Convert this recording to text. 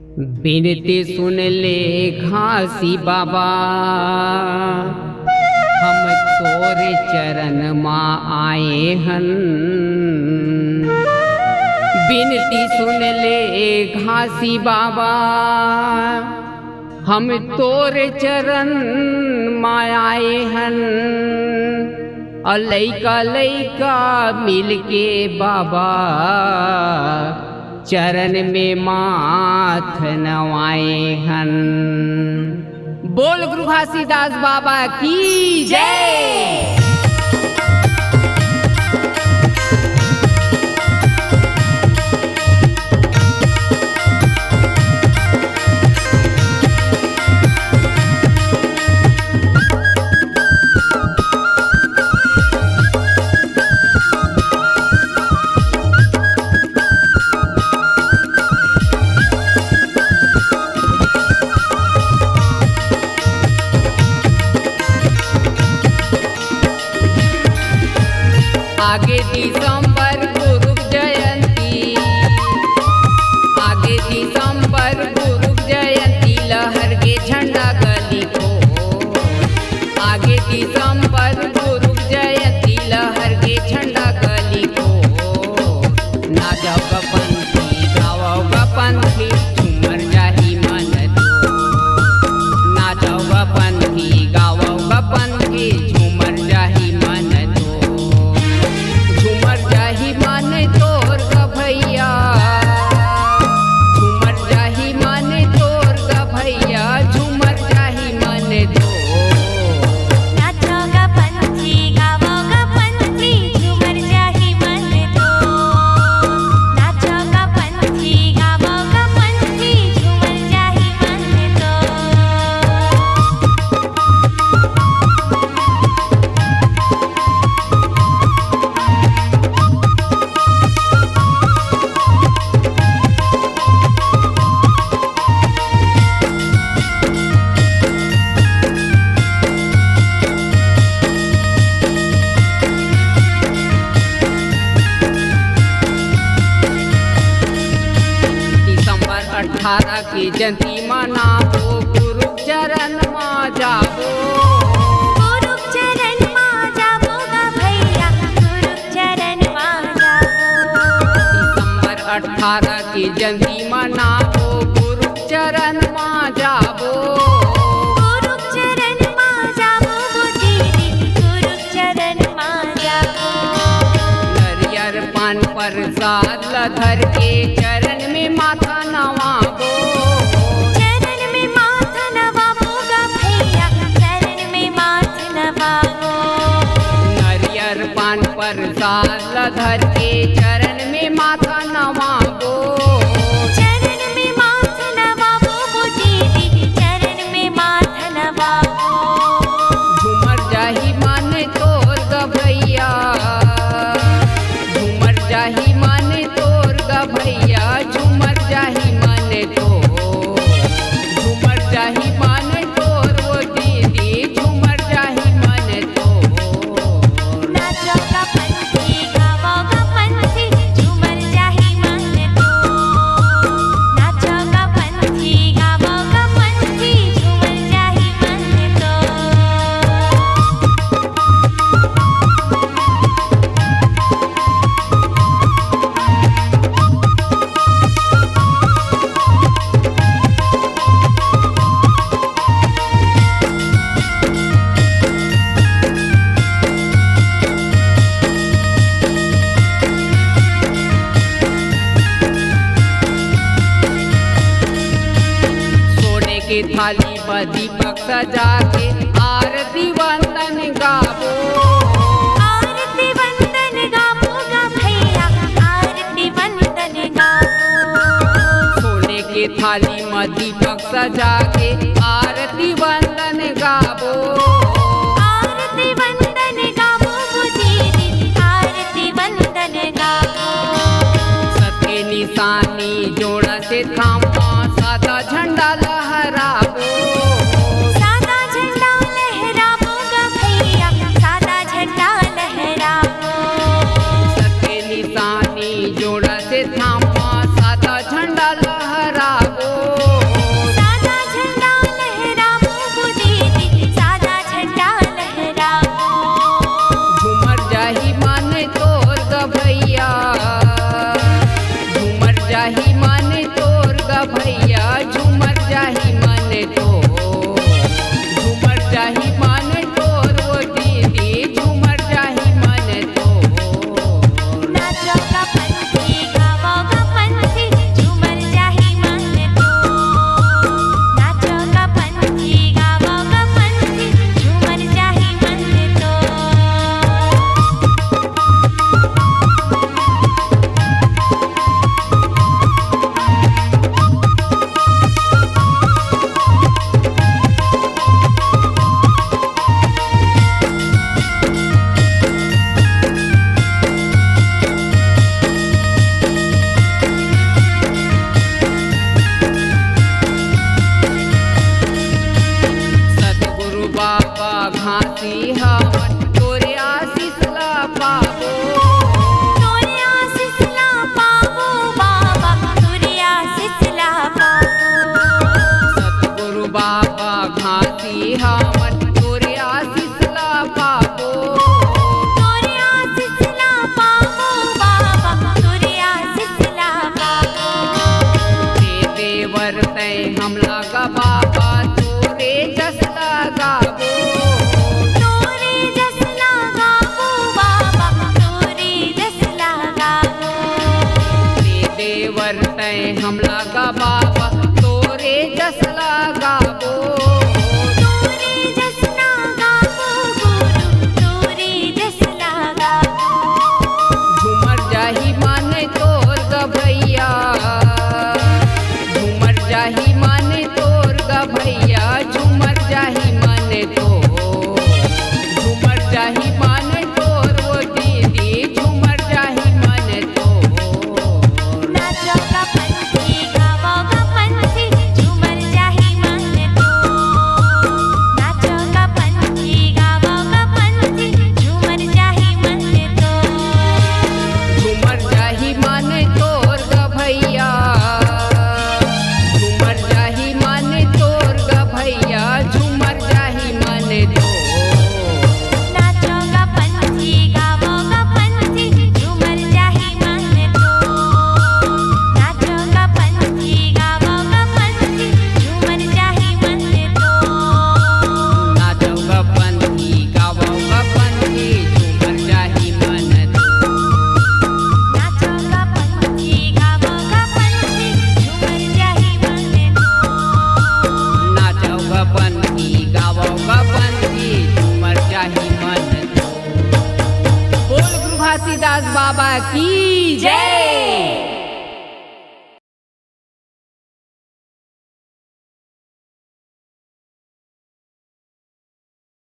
बिनती सुन ले घासी बाबा, हम तोरे चरण माँ आए हन। बिनती सुन ले घासी बाबा, हम तोरे चरण माँ आए हन। और लैका लैका मिलके बाबा चरण में माथ नवाए हन। बोल गुरु घासीदास बाबा की जय। आगे दिसंबर गुरु जयंती, आगे दिसंबर गुरु जयंती, लहर के झंडा गली को। आगे दिसंबर गुरु जयंती, लहर के झंडा गली को। ना जाओ गपंथी गाओ गपंथी, झूमर जाही मन तो। ना जाओ गपंथी गाओ गपंथी, झूमर जाही मन तो। झूमर जाही मन तोर ग भैया, झूमर जाही मन तोर ग भैया, झूमर जाही मन तो। नाचो गपंथी गावो गपंथी, झूमर जाही मन तो। नाचो गपंथी गावो गपंथी, झूमर जाही मन तो। दिसंबर 18 की जयंती मनाओ, गुरु चरण माँ जाओ। गुरु चरण माँ जाबो गा भैया, गुरु चरण माँ जाबो। दिसंबर 18 की जयंती मनाओ, गुरु चरण माँ जाओ। गुरु चरण माँ जाबो गो दीदी, गुरु चरण माँ जाबो। नरियर पान प्रसाद धर के चरण में माथा नवाबो। चरण में माथ नवाबो गा भैया, चरण में माथ नवाबो। नरियर पान प्रसाद धर के चरण में माथा नवाबो। चरण में माथ नवाबो गो दीदी, चरण में माथ नवाबो। झूमर जाही मन तोर ग भैया, झूमर जाही मन तोर ग भैया, झूमर जाही मन तो। झूमर जाही मन तोर वो दीदी, झूमर जाही मन तो। नाचो गपंथी गावो गपंथी, झूमर जाही मन तो। नाचो गपंथी गावो गपंथी, झूमर जाही मन तो। सोने की थाली पर दीपक सजा के आरती वंदन गावो। आरती वंदन गावो गा भैया, आरती वंदन गावो। सोने की थाली में दीपक सजा के आरती वंदन गावो। आरती वंदन गावो गो दीदी, आरती वंदन गावो। सत्य निशानी जोड़ा से थामा, सादा झंडा लहरावो। सादा झंडा लहरावो गा भैया, सादा झंडा लहरावो। सत्य निशानी जोड़ा से थामा, सादा झंडा लहरावो। दास बाबा की जय।